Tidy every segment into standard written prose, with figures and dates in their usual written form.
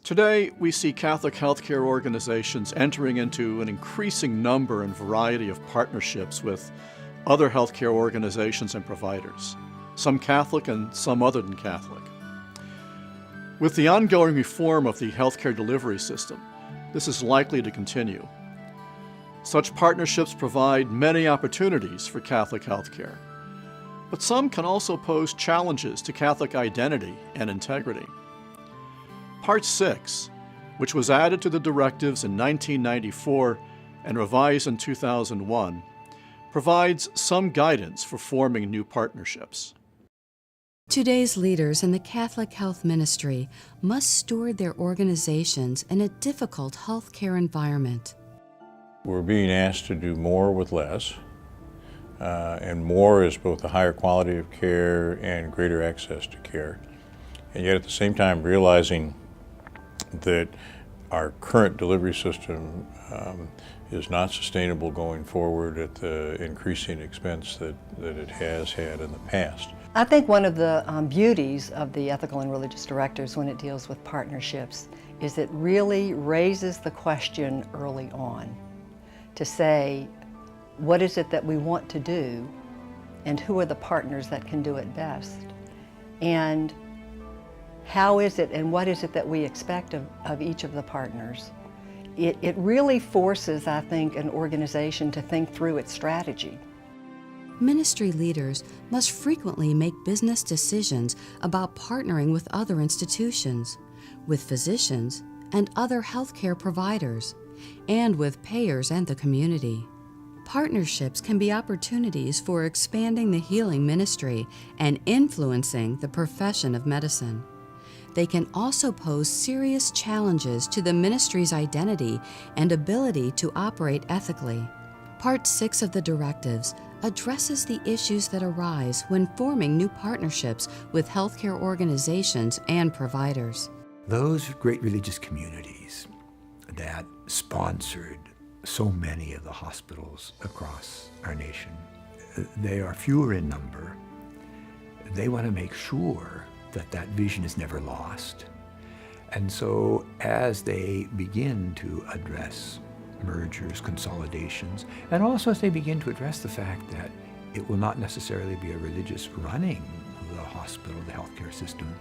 Today, we see Catholic healthcare organizations entering into an increasing number and variety of partnerships with other healthcare organizations and providers, some Catholic and some other than Catholic. With the ongoing reform of the healthcare delivery system, this is likely to continue. Such partnerships provide many opportunities for Catholic healthcare, but some can also pose challenges to Catholic identity and integrity. Part 6, which was added to the directives in 1994 and revised in 2001, provides some guidance for forming new partnerships. Today's leaders in the Catholic health ministry must steward their organizations in a difficult healthcare environment. We're being asked to do more with less, and more is both a higher quality of care and greater access to care. And yet at the same time realizing that our current delivery system is not sustainable going forward at the increasing expense that it has had in the past. I think one of the beauties of the ethical and religious directives when it deals with partnerships is it really raises the question early on to say, what is it that we want to do and who are the partners that can do it best? And how is it and what is it that we expect of each of the partners? It really forces, I think, an organization to think through its strategy. Ministry leaders must frequently make business decisions about partnering with other institutions, with physicians and other healthcare providers, and with payers and the community. Partnerships can be opportunities for expanding the healing ministry and influencing the profession of medicine. They can also pose serious challenges to the ministry's identity and ability to operate ethically. Part 6 of the directives addresses the issues that arise when forming new partnerships with healthcare organizations and providers. Those great religious communities that sponsored so many of the hospitals across our nation, they are fewer in number. They want to make sure that vision is never lost. And so as they begin to address mergers, consolidations, and also as they begin to address the fact that it will not necessarily be a religious running the hospital, the healthcare system,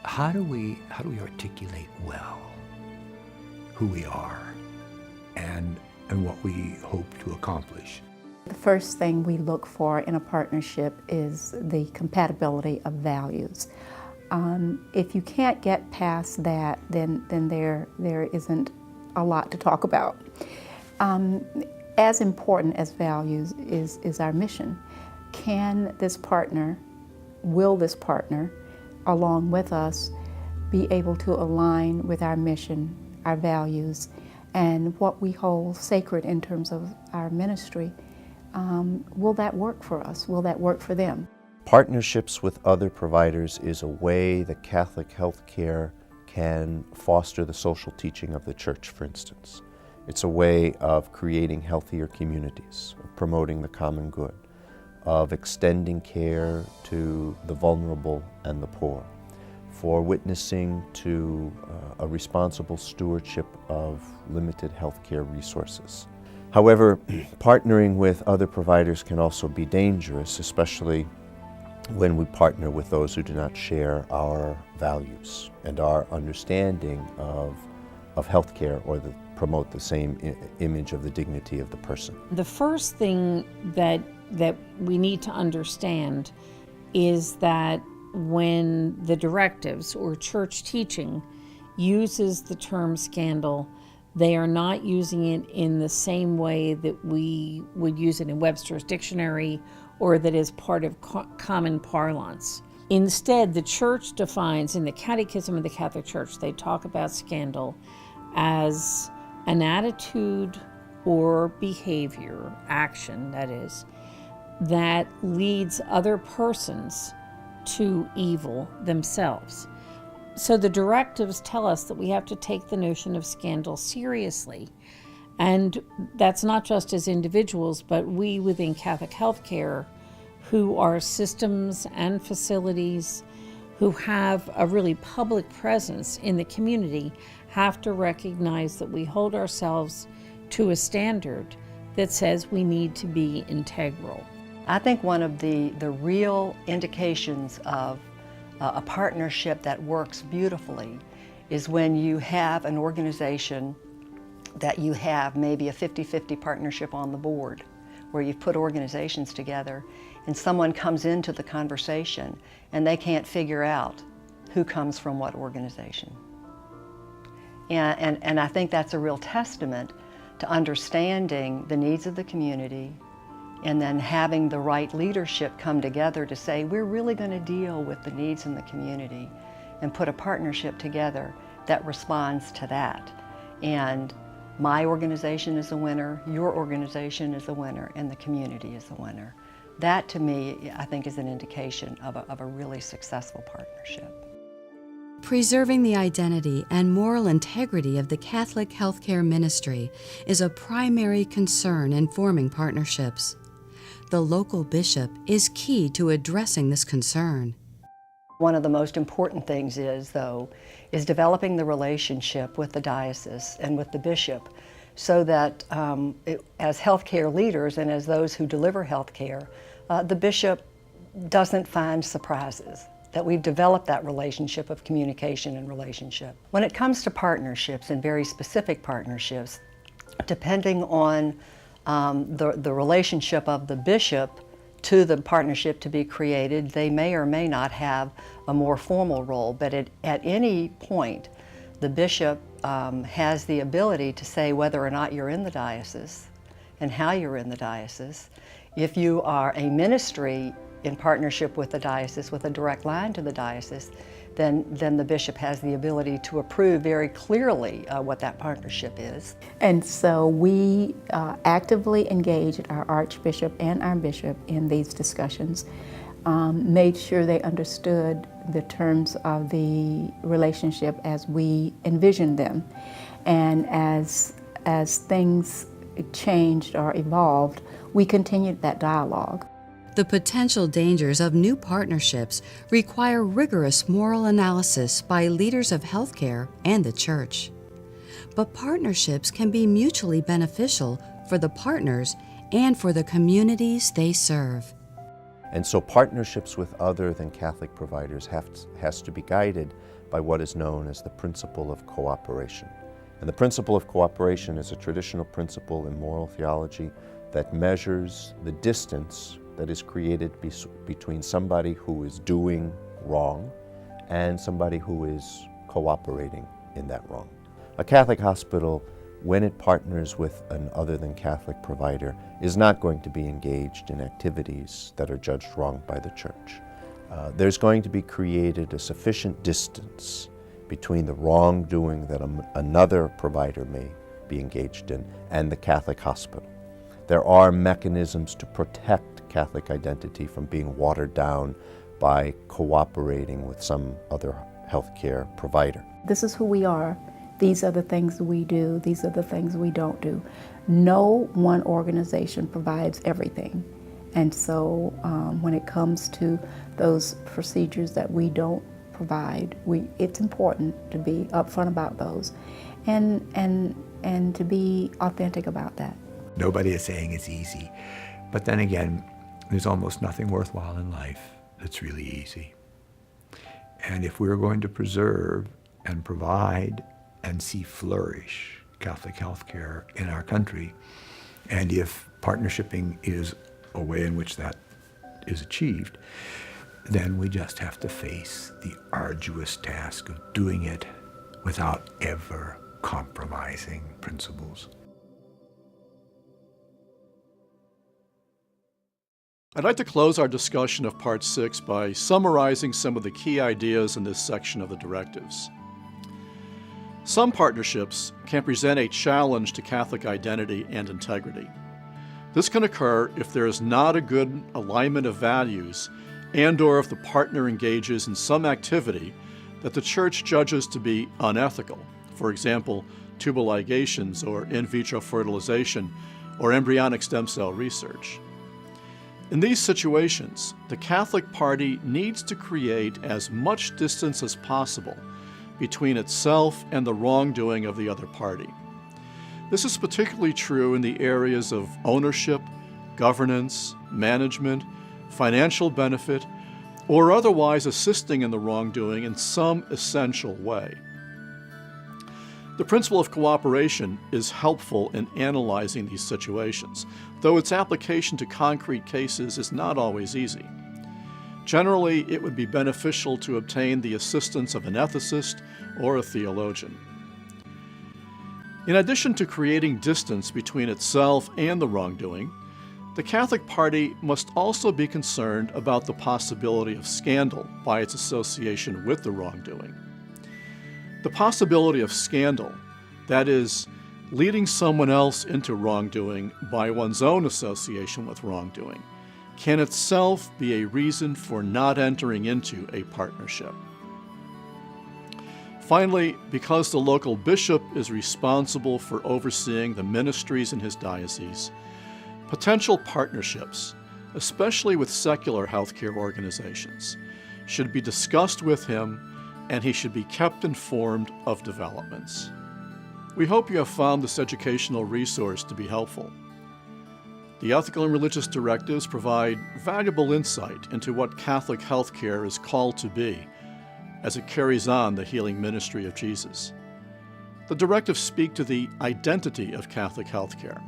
how do we articulate well who we are and what we hope to accomplish? The first thing we look for in a partnership is the compatibility of values. If you can't get past that, then there isn't a lot to talk about. As important as values is our mission. Will this partner, along with us, be able to align with our mission, our values, and what we hold sacred in terms of our ministry? Will that work for us? Will that work for them? Partnerships with other providers is a way that Catholic healthcare can foster the social teaching of the Church, for instance. It's a way of creating healthier communities, of promoting the common good, of extending care to the vulnerable and the poor, for witnessing to a responsible stewardship of limited healthcare resources. However, partnering with other providers can also be dangerous, especially when we partner with those who do not share our values and our understanding of healthcare or promote the same image of the dignity of the person. The first thing that we need to understand is that when the directives or church teaching uses the term scandal, they are not using it in the same way that we would use it in Webster's dictionary or that is part of common parlance. Instead, the church defines, in the Catechism of the Catholic Church, they talk about scandal as an attitude or behavior, action that is, that leads other persons to evil themselves. So the directives tell us that we have to take the notion of scandal seriously. And that's not just as individuals, but we within Catholic healthcare who are systems and facilities, who have a really public presence in the community have to recognize that we hold ourselves to a standard that says we need to be integral. I think one of the real indications of a partnership that works beautifully is when you have an organization that you have maybe a 50-50 partnership on the board, where you've put organizations together and someone comes into the conversation and they can't figure out who comes from what organization. And I think that's a real testament to understanding the needs of the community and then having the right leadership come together to say, we're really going to deal with the needs in the community and put a partnership together that responds to that. And my organization is a winner, your organization is a winner, and the community is a winner. That, to me, I think is an indication of a really successful partnership. Preserving the identity and moral integrity of the Catholic healthcare ministry is a primary concern in forming partnerships. The local bishop is key to addressing this concern. One of the most important things is developing the relationship with the diocese and with the bishop so that as healthcare leaders and as those who deliver healthcare, the bishop doesn't find surprises, that we've developed that relationship of communication and relationship. When it comes to partnerships and very specific partnerships, depending on the relationship of the bishop to the partnership to be created, they may or may not have a more formal role, but at any point, the bishop has the ability to say whether or not you're in the diocese and how you're in the diocese. If you are a ministry in partnership with the diocese, with a direct line to the diocese, then the bishop has the ability to approve very clearly what that partnership is. And so we actively engaged our archbishop and our bishop in these discussions, made sure they understood the terms of the relationship as we envisioned them. And as things changed or evolved, we continued that dialogue. The potential dangers of new partnerships require rigorous moral analysis by leaders of healthcare and the Church. But partnerships can be mutually beneficial for the partners and for the communities they serve. And so partnerships with other than Catholic providers has to be guided by what is known as the principle of cooperation. And the principle of cooperation is a traditional principle in moral theology that measures the distance that is created between somebody who is doing wrong and somebody who is cooperating in that wrong. A Catholic hospital, when it partners with an other than Catholic provider, is not going to be engaged in activities that are judged wrong by the Church. There's going to be created a sufficient distance between the wrongdoing that another provider may be engaged in and the Catholic hospital. There are mechanisms to protect Catholic identity from being watered down by cooperating with some other healthcare provider. This is who we are. These are the things we do. These are the things we don't do. No one organization provides everything. And so when it comes to those procedures that we don't provide, it's important to be upfront about those and to be authentic about that. Nobody is saying it's easy. But then again, there's almost nothing worthwhile in life that's really easy. And if we're going to preserve and provide and see flourish Catholic healthcare in our country, and if partnershiping is a way in which that is achieved, then we just have to face the arduous task of doing it without ever compromising principles. I'd like to close our discussion of Part 6 by summarizing some of the key ideas in this section of the directives. Some partnerships can present a challenge to Catholic identity and integrity. This can occur if there is not a good alignment of values and/or if the partner engages in some activity that the Church judges to be unethical, for example, tubal ligations or in vitro fertilization or embryonic stem cell research. In these situations, the Catholic Party needs to create as much distance as possible between itself and the wrongdoing of the other party. This is particularly true in the areas of ownership, governance, management, financial benefit, or otherwise assisting in the wrongdoing in some essential way. The principle of cooperation is helpful in analyzing these situations, though its application to concrete cases is not always easy. Generally, it would be beneficial to obtain the assistance of an ethicist or a theologian. In addition to creating distance between itself and the wrongdoing, the Catholic Party must also be concerned about the possibility of scandal by its association with the wrongdoing. The possibility of scandal, that is, leading someone else into wrongdoing by one's own association with wrongdoing, can itself be a reason for not entering into a partnership. Finally, because the local bishop is responsible for overseeing the ministries in his diocese, potential partnerships, especially with secular healthcare organizations, should be discussed with him, and he should be kept informed of developments. We hope you have found this educational resource to be helpful. The Ethical and Religious Directives provide valuable insight into what Catholic healthcare is called to be as it carries on the healing ministry of Jesus. The directives speak to the identity of Catholic healthcare.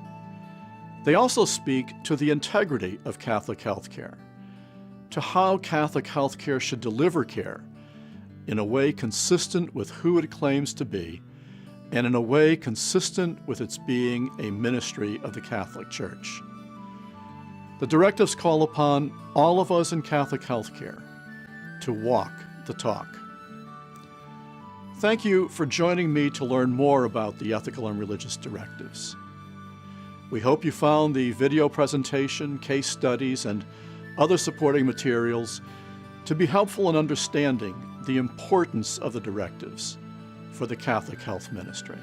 They also speak to the integrity of Catholic healthcare, to how Catholic healthcare should deliver care in a way consistent with who it claims to be, and in a way consistent with its being a ministry of the Catholic Church. The directives call upon all of us in Catholic healthcare to walk the talk. Thank you for joining me to learn more about the Ethical and Religious Directives. We hope you found the video presentation, case studies, and other supporting materials to be helpful in understanding the importance of the directives for the Catholic health ministry.